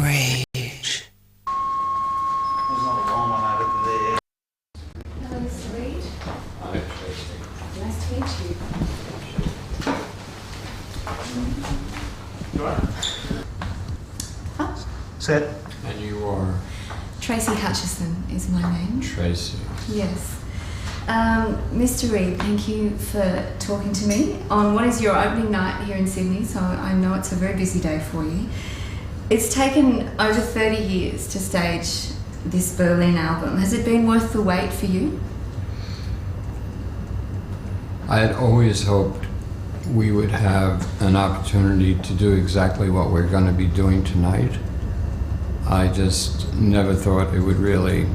rage. There's not a long one over there. Hello, Mr. Reid. Hi, Tracy. Nice to meet you. Set. And you are Tracy Hutchison is my name. Tracy. Yes. Mr. Reid, thank you for talking to me on what is your opening night here in Sydney, so I know it's a very busy day for you. It's taken over 30 years to stage this Berlin album. Has it been worth the wait for you? I had always hoped we would have an opportunity to do exactly what we're going to be doing tonight. I just never thought it would really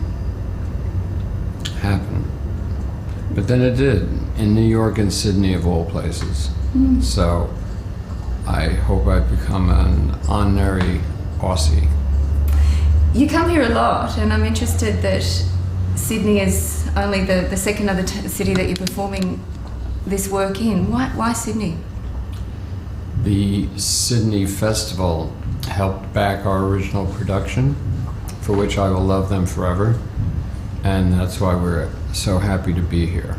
happen. But then it did, in New York and Sydney of all places. So I hope I've become an honorary Aussie. You come here a lot, and I'm interested that Sydney is only the second other city that you're performing this work in. Why Sydney? The Sydney Festival helped back our original production, for which I will love them forever, and that's why we're so happy to be here.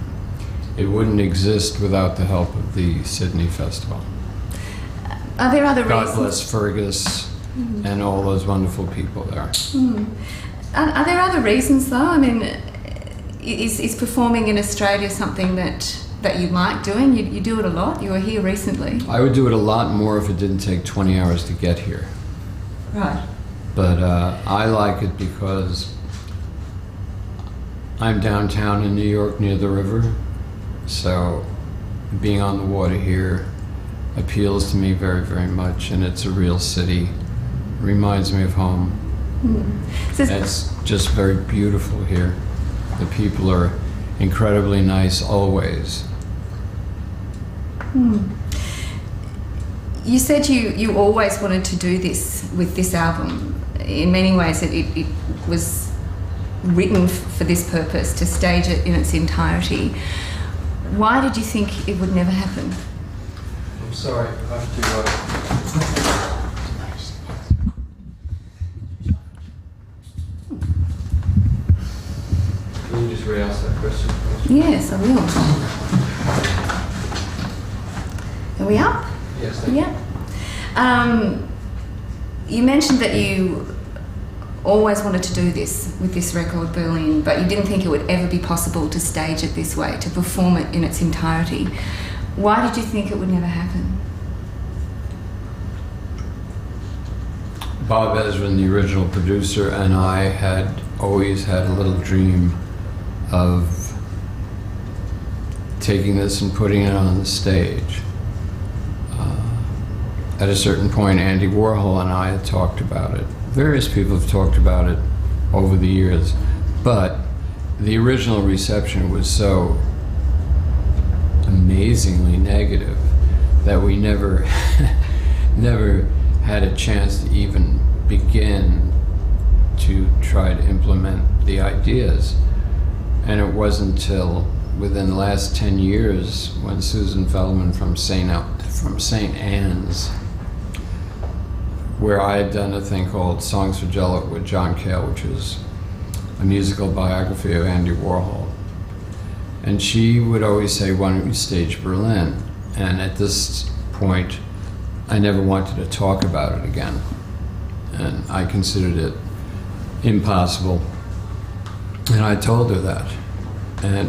It wouldn't exist without the help of the Sydney Festival. Are there other God reasons? bless Fergus and all those wonderful people there. Are there other reasons though? I mean, is performing in Australia something that you like doing? You do it a lot. You were here recently. I would do it a lot more if it didn't take 20 hours to get here. Right. But I like it because I'm downtown in New York near the river, so being on the water here appeals to me very, very much, and it's a real city. Reminds me of home. So It's just very beautiful here. The people are incredibly nice always. you said you always wanted to do this with this album. In many ways, it was written for this purpose, to stage it in its entirety. Why did you think it would never happen? I'm sorry, I have to... Can you just re-ask that question, please? Yes, I will. Are we up? Yes, thank you. Yeah. You mentioned that you always wanted to do this with this record, Berlin, but you didn't think it would ever be possible to stage it this way, to perform it in its entirety. Why did you think it would never happen? Bob Ezrin, the original producer, and I had always had a little dream of taking this and putting it on the stage. At a certain point, Andy Warhol and I had talked about it. Various people have talked about it over the years, but the original reception was so amazingly negative that we never had a chance to even begin to try to implement the ideas. And it wasn't until within the last 10 years when Susan Feldman from St. Anne's, where I had done a thing called Songs for Jello with John Cale, which is a musical biography of Andy Warhol. And she would always say, why don't you stage Berlin? And at this point, I never wanted to talk about it again. And I considered it impossible. And I told her that.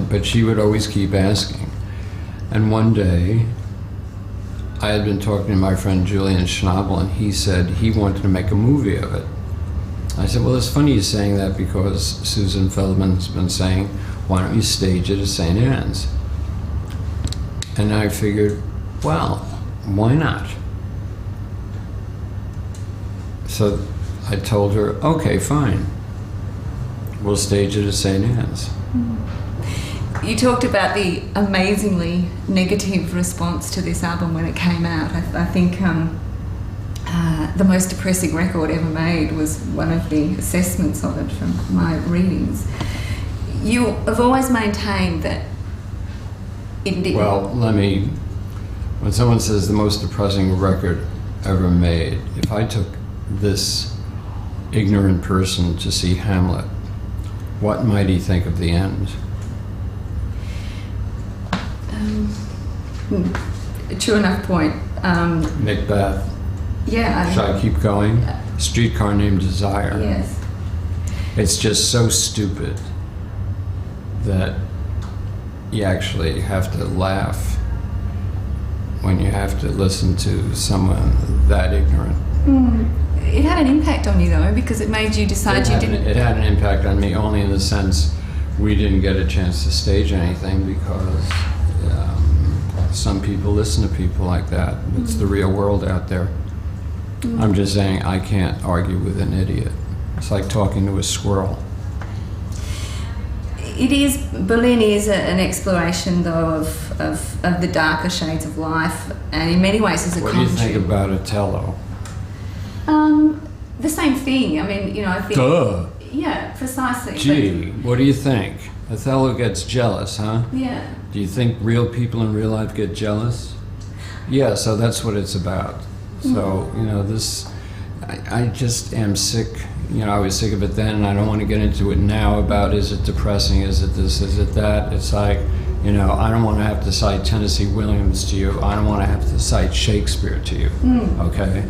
But she would always keep asking. And one day, I had been talking to my friend Julian Schnabel, and he said he wanted to make a movie of it. I said, well, it's funny you're saying that because Susan Feldman's been saying, why don't you stage it at St. Anne's? And I figured, well, why not? So I told her, okay, fine. We'll stage it at St. Anne's. You talked about the amazingly negative response to this album when it came out. I think the most depressing record ever made was one of the assessments of it from my readings. You have always maintained that it didn't. Well, when someone says the most depressing record ever made, if I took this ignorant person to see Hamlet, what might he think of the end? True enough point. Macbeth. Yeah. Should I keep going? Streetcar Named Desire. Yes. It's just so stupid that you actually have to laugh when you have to listen to someone that ignorant. It had an impact on you though, because it made you decide you didn't. It had an impact on me only in the sense we didn't get a chance to stage anything because some people listen to people like that. It's the real world out there. I'm just saying I can't argue with an idiot. It's like talking to a squirrel. It is, Berlin is an exploration though of the darker shades of life, and in many ways is a commentary. What do you think about Othello? The same thing. I mean, you know, I think. Duh. Yeah, precisely. Gee, what do you think? Othello gets jealous, huh? Yeah. Do you think real people in real life get jealous? Yeah, so that's what it's about. So, you know, this, I just am sick. You know, I was sick of it then, and I don't want to get into it now about is it depressing, is it this, is it that. It's like, you know, I don't want to have to cite Tennessee Williams to you. I don't want to have to cite Shakespeare to you, okay?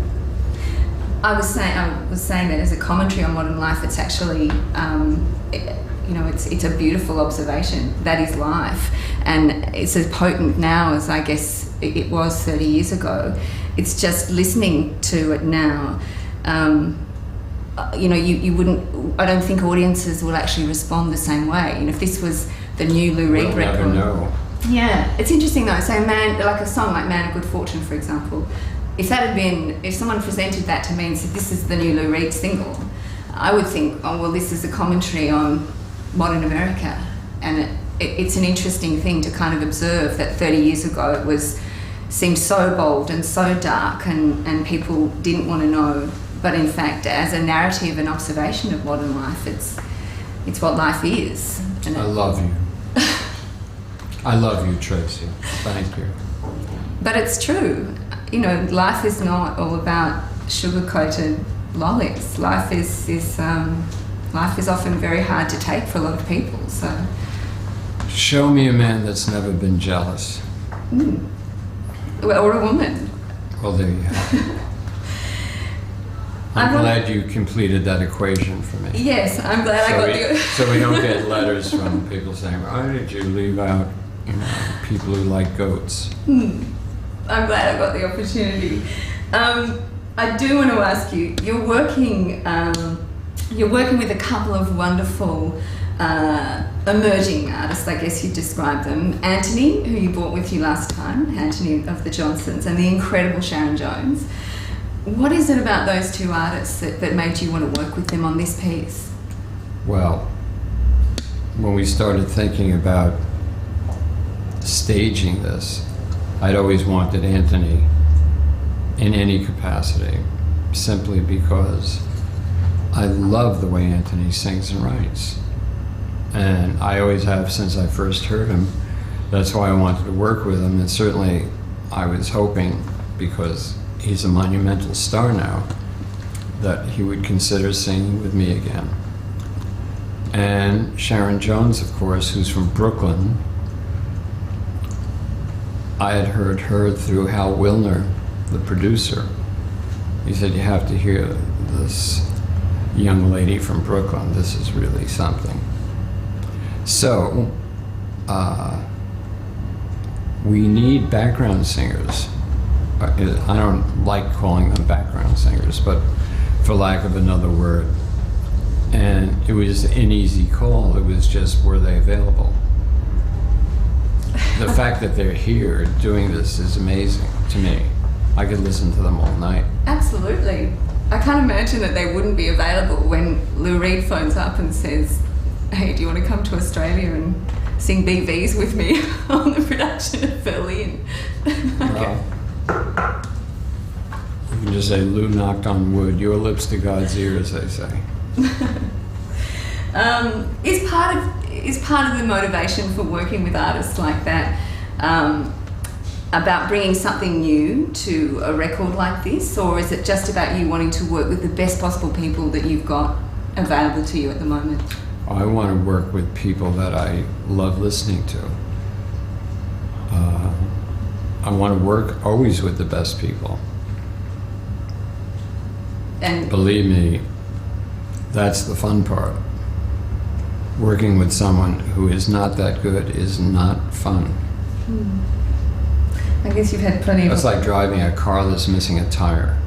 I was saying that as a commentary on modern life, it's actually, you know, it's a beautiful observation. That is life, and it's as potent now as I guess it was 30 years ago. It's just listening to it now. You know, you wouldn't. I don't think audiences will actually respond the same way. You know, if this was the new Lou Reed record. We'll never know. Yeah, it's interesting though. Say like a song like "Man of Good Fortune," for example. If someone presented that to me and said, this is the new Lou Reed single, I would think, oh, well, this is a commentary on modern America. And it's an interesting thing to kind of observe that 30 years ago it seemed so bold and so dark and people didn't want to know. But in fact, as a narrative and observation of modern life, it's what life is. I love you. I love you, Tracy. Thank you. But it's true. You know, life is not all about sugar-coated lollies. Life is often very hard to take for a lot of people. So, show me a man that's never been jealous. Well, or a woman. Well, there you have it. I'm glad you completed that equation for me. Yes, I'm glad I got the. So we don't get letters from people saying, "Why did you leave out, you know, people who like goats?" I'm glad I got the opportunity. I do want to ask you. You're working with a couple of wonderful emerging artists, I guess you'd describe them. Anthony, who you brought with you last time, Anthony of the Johnsons, and the incredible Sharon Jones. What is it about those two artists that made you want to work with them on this piece? Well, when we started thinking about staging this, I'd always wanted Anthony in any capacity, simply because I love the way Anthony sings and writes. And I always have since I first heard him. That's why I wanted to work with him. And certainly I was hoping, because he's a monumental star now, that he would consider singing with me again. And Sharon Jones, of course, who's from Brooklyn. I had heard her through Hal Wilner, the producer. He said, you have to hear this young lady from Brooklyn. This is really something. So, we need background singers. I don't like calling them background singers, but for lack of another word. And it was an easy call. It was just, were they available? The fact that they're here doing this is amazing to me. I could listen to them all night. Absolutely. I can't imagine that they wouldn't be available when Lou Reed phones up and says, hey, do you want to come to Australia and sing BVs with me on the production of Berlin? Well, you can just say, Lou knocked on wood. Your lips to God's ears, they say. Is part of the motivation for working with artists like that about bringing something new to a record like this, or is it just about you wanting to work with the best possible people that you've got available to you at the moment? I want to work with people that I love listening to. I want to work always with the best people. And believe me, that's the fun part. Working with someone who is not that good is not fun. I guess you've had plenty of... It's like driving a car that's missing a tire.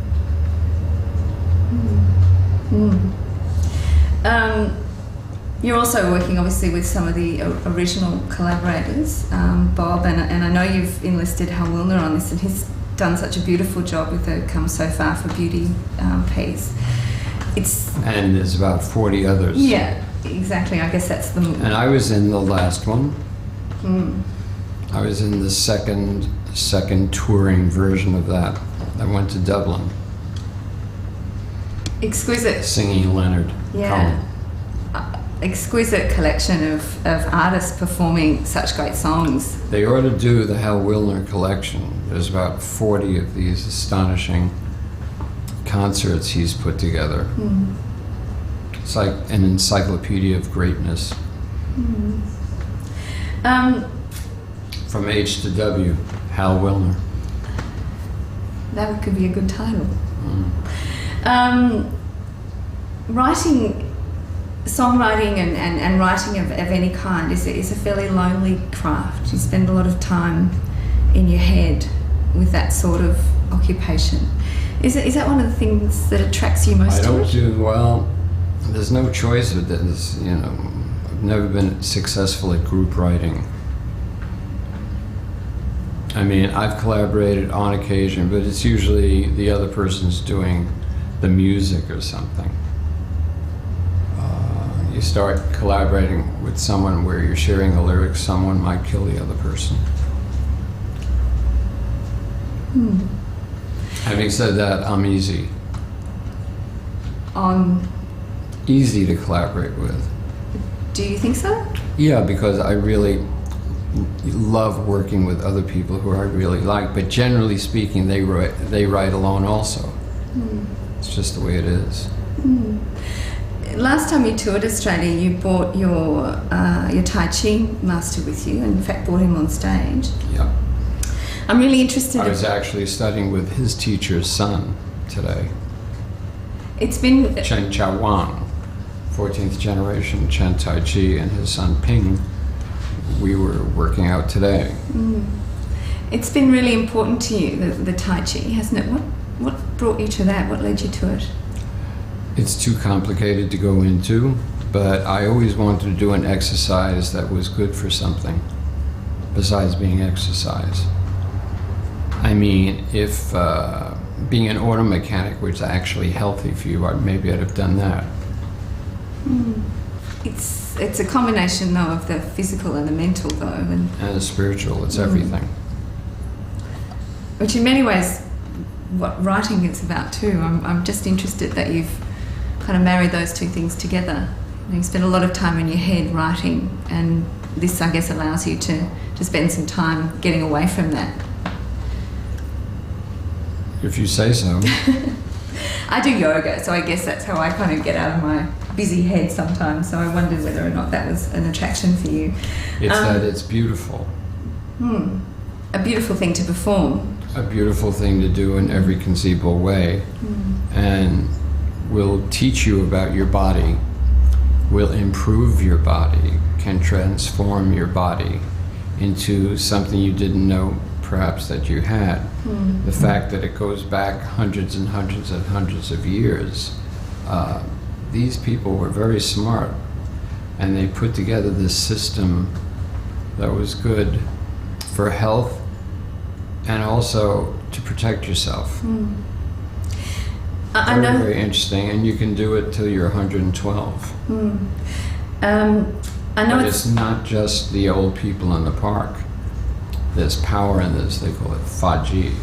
You're also working obviously with some of the original collaborators, Bob, and I know you've enlisted Hal Wilner on this, and he's done such a beautiful job with the Come So Far for Beauty piece. And there's about 40 others. Yeah, exactly. I guess that's the... And I was in the last one. I was in the second touring version of that. I went to Dublin. Exquisite. Singing Leonard Cohen. Exquisite collection of artists performing such great songs. They ought to do the Hal Wilner collection. There's about 40 of these astonishing concerts he's put together. It's like an encyclopedia of greatness. From H to W, Hal Wilner. That could be a good title. Songwriting and writing of any kind is a fairly lonely craft. You spend a lot of time in your head with that sort of occupation. Is that one of the things that attracts you most to it? Well, there's no choice with this, you know. I've never been successful at group writing. I mean, I've collaborated on occasion, but it's usually the other person's doing the music or something. You start collaborating with someone where you're sharing the lyrics, someone might kill the other person. Having said that, I'm easy. Easy to collaborate with. Do you think so? Yeah, because I really love working with other people who I really like, but generally speaking, they write alone also. It's just the way it is. Last time you toured Australia, you brought your Tai Chi master with you, and in fact brought him on stage. Yeah. I'm really interested. I was actually studying with his teacher's son today. It's been... Chen Chao Wang, 14th generation Chen Tai Chi, and his son Ping. We were working out today. It's been really important to you, the Tai Chi, hasn't it? What brought you to that? What led you to it? It's too complicated to go into, but I always wanted to do an exercise that was good for something besides being exercise. I mean, if being an auto mechanic was actually healthy for you, maybe I'd have done that. It's a combination, though, of the physical and the mental, though. And the spiritual, it's everything. Which in many ways, what writing is about too. I'm just interested that you've kind of married those two things together. You spend a lot of time in your head writing, and this, I guess, allows you to spend some time getting away from that. If you say so. I do yoga, so I guess that's how I kind of get out of my busy head sometimes. So I wondered whether or not that was an attraction for you. It's that it's beautiful. A beautiful thing to perform. A beautiful thing to do in every conceivable way. And will teach you about your body, will improve your body, can transform your body into something you didn't know perhaps that you had. The fact that it goes back hundreds and hundreds and hundreds of years. These people were very smart, and they put together this system that was good for health and also to protect yourself. I know. Very interesting, and you can do it till you're 112. I know, but it's not just the old people in the park. There's power in this. They call it Faji.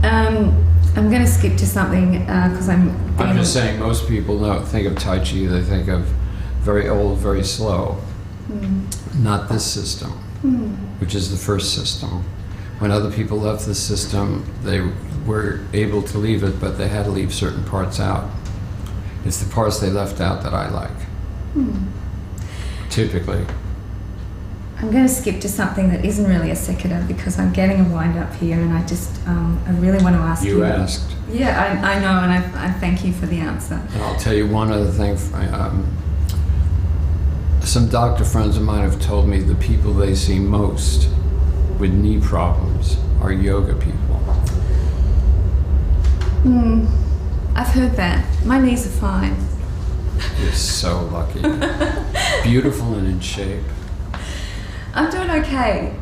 I'm going to skip to something because I'm just saying, most people think of Tai Chi. They think of very old, very slow. Not this system. which is the first system. When other people left the system, they were able to leave it, but they had to leave certain parts out. It's the parts they left out that I like, typically. I'm going to skip to something that isn't really a sequitur because I'm getting a wind up here, and I just I really want to ask you. You asked. Yeah, I know, and I thank you for the answer. And I'll tell you one other thing. Some doctor friends of mine have told me the people they see most with knee problems are yoga people. I've heard that. My knees are fine. You're so lucky. Beautiful and in shape. I'm doing okay,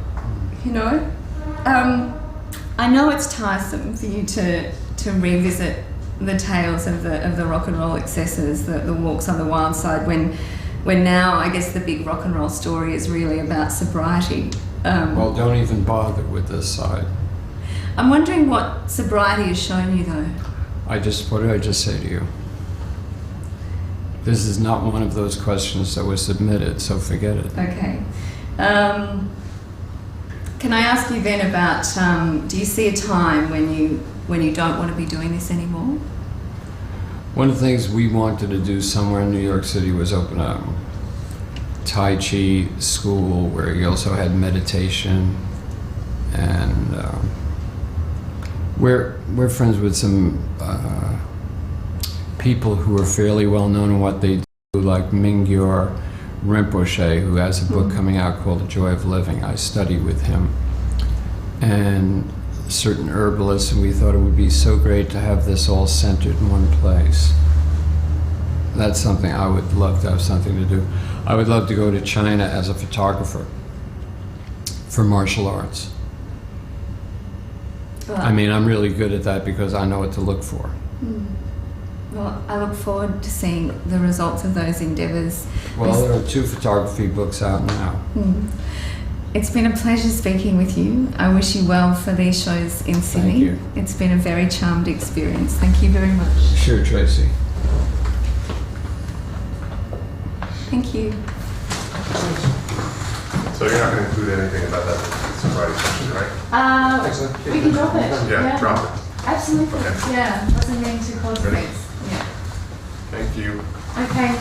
you know. I know it's tiresome for you to revisit the tales of the rock and roll excesses, the walks on the wild side, when now I guess the big rock and roll story is really about sobriety. Well, don't even bother with this side. I'm wondering what sobriety has shown you, though. What did I just say to you? This is not one of those questions that was submitted, so forget it. Okay. Can I ask you then about, do you see a time when you don't want to be doing this anymore? One of the things we wanted to do somewhere in New York City was open a Tai Chi school where you also had meditation, and we're friends with some people who are fairly well known in what they do, like Mingyur Rinpoche, who has a book coming out called The Joy of Living. I studied with him, and certain herbalists, and we thought it would be so great to have this all centered in one place. That's something I would love to have something to do. I would love to go to China as a photographer for martial arts. Well, I mean, I'm really good at that because I know what to look for. Well, I look forward to seeing the results of those endeavours. Well, there are 2 photography books out now. It's been a pleasure speaking with you. I wish you well for these shows in Sydney. Thank you. It's been a very charmed experience. Thank you very much. Sure, Tracy. Thank you. So you're not going to include anything about that sobriety session, right? Excellent. We can drop it. Yeah, drop it. Absolutely. Okay. Yeah, wasn't meaning to cause Ready? offence. Yeah. Thank you. Okay.